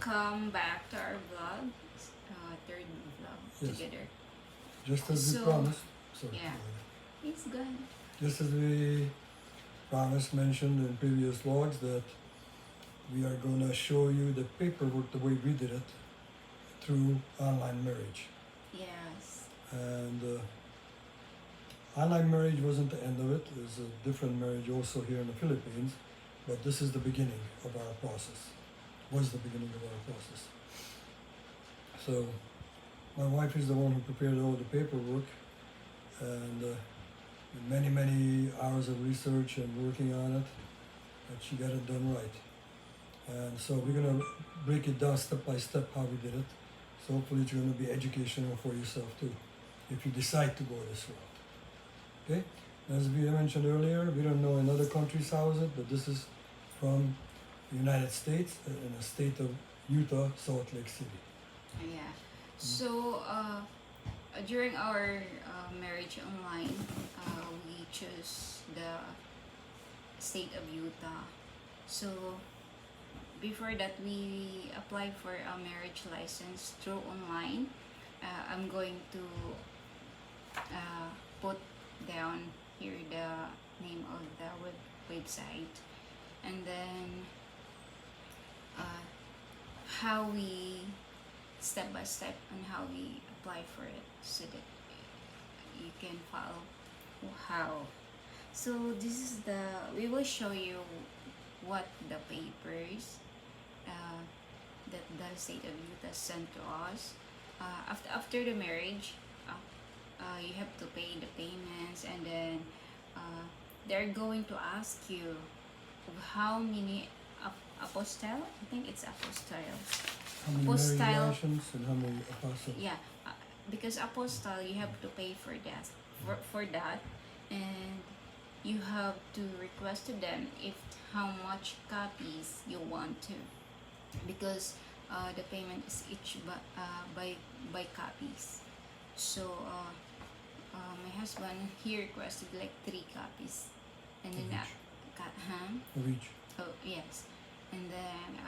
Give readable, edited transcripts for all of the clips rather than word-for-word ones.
Welcome back to our vlog, third vlog Yes. together. Just as we So, promised. Sorry. yeah. Please go ahead. Just as we promised, mentioned in previous vlogs, that we are going to show you the paperwork the way we did it through online marriage. Yes. And online marriage wasn't the end of it. There's a different marriage also here in the Philippines, but this is the beginning of our process. Was the beginning of our process. So my wife is the one who prepared all the paperwork, and with many hours of research and working on it, that she got it done right. And so we're gonna break it down step by step how we did it. So hopefully it's gonna be educational for yourself too, if you decide to go this route. Okay? As we mentioned earlier, we don't know in other countries how is it, but this is from the United States, in the state of Utah, Salt Lake City. Yeah. So, during our marriage online, we chose the state of Utah. So, before that, we applied for a marriage license through online. I'm going to put down here the name of the website, and then how we step by step on how we apply for it, so that you can follow how. So this is we will show you what the papers that the state of Utah sent to us. After the marriage, you have to pay the payments, and then they're going to ask you how many apostille. I think it's apostille. How many Apostille. marriage license and how many apostles? Yeah, because apostille you have to pay for that, for that, and you have to request to them if how much copies you want to, because the payment is each by copies. So my husband, he requested like 3 copies, and then Of each. oh yes, and then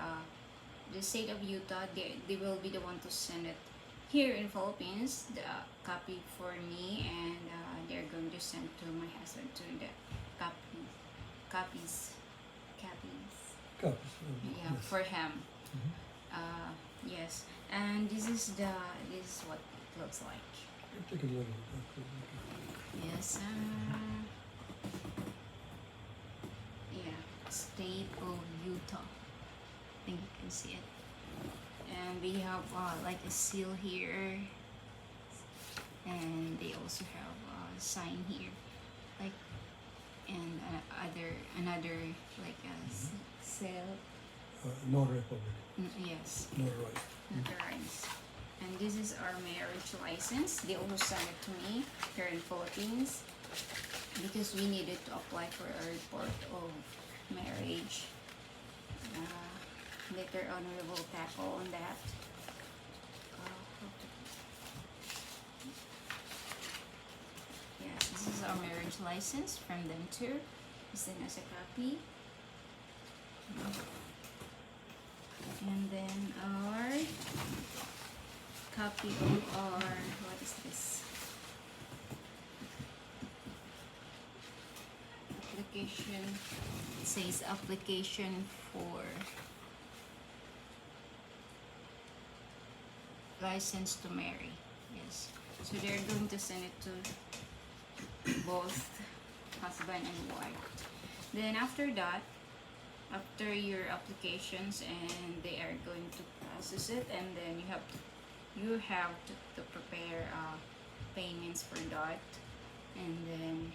the state of Utah, they will be the one to send it here in Philippines, the copy for me, and they're going to send to my husband to the copies, Copies. yeah, Yes. for him. Mhm. Yes, and this is what it looks like. Take a look. Yes, yeah, state of Utah. I think you can see it. And we have like a seal here, and they also have a sign here, like, and another like a seal. Notary Public. Yes, Notarized. notarized. And this is our marriage license. They also sent it to me here in Philippines because we needed to apply for a report of marriage. Later on we will tackle on that. Yes, this is our marriage license from them too. Send us a copy. And then our copy of our, what is this? Application. It says application for license to marry. Yes. So they're going to send it to both husband and wife. Then after that, after your applications, and they are going to process it, and then you have to prepare payments for that, and then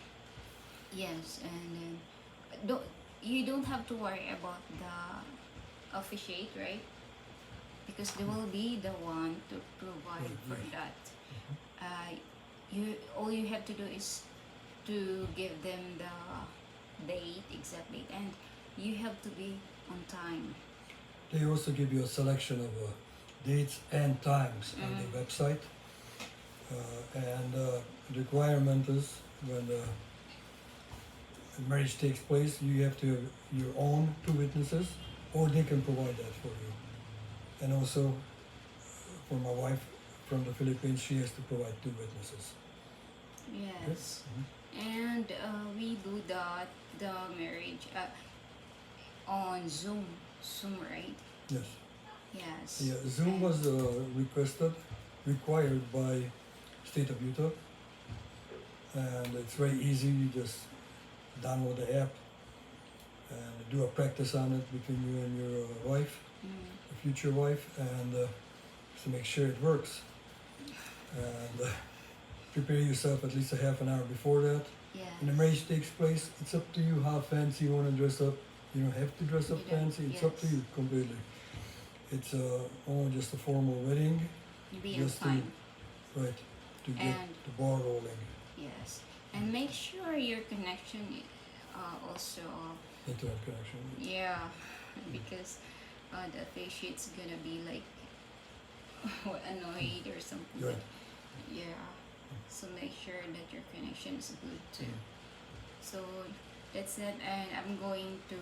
yes, and then you don't have to worry about the officiate, right? Because they will be the one to provide for that. All you have to do is to give them the date, exact date, and you have to be on time. They also give you a selection of dates and times on the website. And the requirement is when the marriage takes place, you have to have your own 2 witnesses, or they can provide that for you. And also for my wife from the Philippines, she has to provide 2 witnesses. Yes. Mhm. And we do the marriage on Zoom, right? Yes. Yes. Yeah, Zoom And was required by state of Utah, and it's very easy. You just download the app and do a practice on it between you and your wife, mm, your future wife, and to make sure it works. And prepare yourself at least a half an hour before that. yes. When the marriage takes place, it's up to you how fancy you want to dress up. You don't have to dress up You don't- fancy. It's up to yes. you completely. It's only just a formal wedding, You be just to fine. right to get And the ball rolling. yes. And make sure your connection also Internet connection. yeah, because the officiate's gonna be like annoyed or something. Right. Yeah. So make sure that your connection is good too. Mm. So that's it, and I'm going to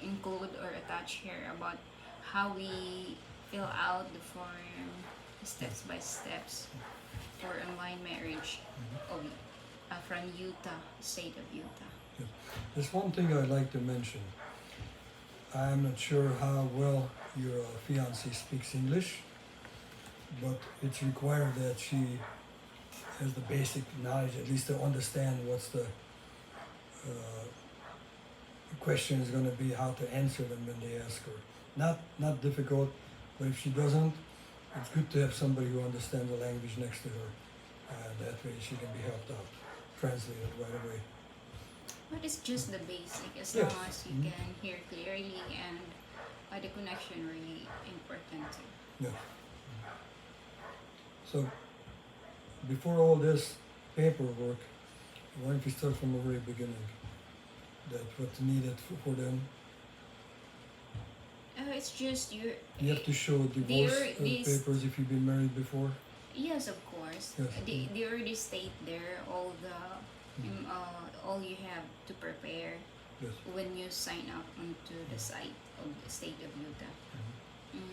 include or attach here about how we fill out the form steps by steps for online marriage of, from Utah, state of Utah. There's one thing I'd like to mention. I'm not sure how well your fiancée speaks English, but it's required that she has the basic knowledge, at least to understand what's the question is going to be, how to answer them when they ask her. Not difficult, but if she doesn't, it's good to have somebody who understands the language next to her, and that way she can be helped out, translated right away. But it's just the basic, as Yes. long as you Mhm. can hear clearly, and the connection really important too. Yeah. So before all this paperwork, why don't we start from the very beginning? That what's needed for them. It's just your. You have to show divorce these- papers if you've been married before. Yes, of course. Yes. They already state there all you have to prepare Yes. when you sign up onto the site of the state of Utah. Mhm.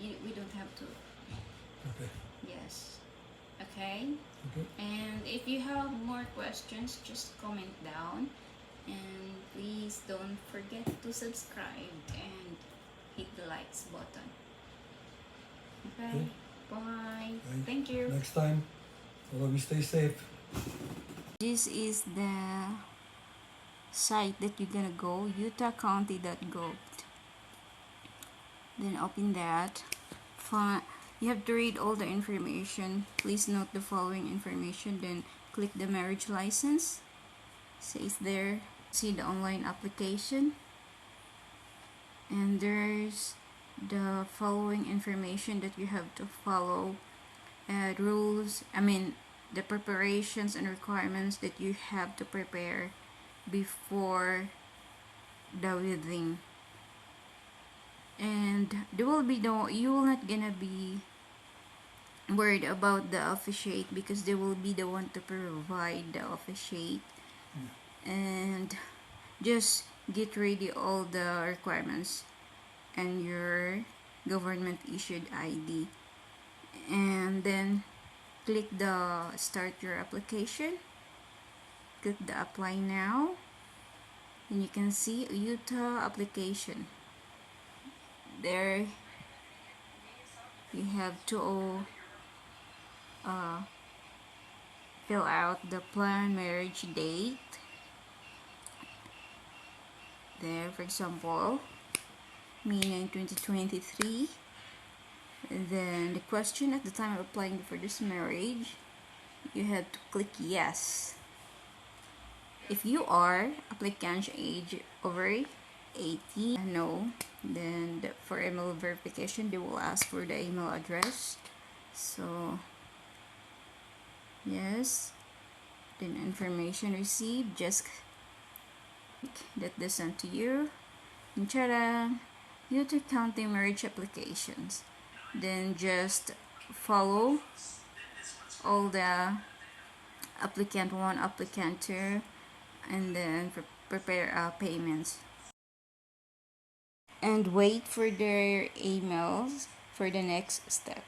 And we don't have to. Okay. Yes. Okay. Okay. And if you have more questions, just comment down. And please don't forget to subscribe and hit the likes button. Okay. Okay. Bye. Bye. Thank you. Next time, all of you stay safe. This is the site that you're gonna go, utahcounty.gov. Then open that. You have to read all the information. Please note the following information. Then click the marriage license. Says there. See the online application. And there's the following information that you have to follow. The preparations and requirements that you have to prepare before the wedding. And you will not gonna be worried about the officiate, because they will be the one to provide the officiate. And just get ready all the requirements and your government issued ID, and then click the start your application. Click the apply now, and you can see Utah application. There you have to fill out the planned marriage date. There, for example, May 9, 2023. And then the question at the time of applying for this marriage, you have to click yes. If you are applicant's age over 18, no. Then for email verification, they will ask for the email address. So yes. Then information received, just that they sent to you. And ta-da! Utah County marriage applications. Then just follow all the applicant 1, applicant 2, and then prepare payments. and wait for their emails for the next step.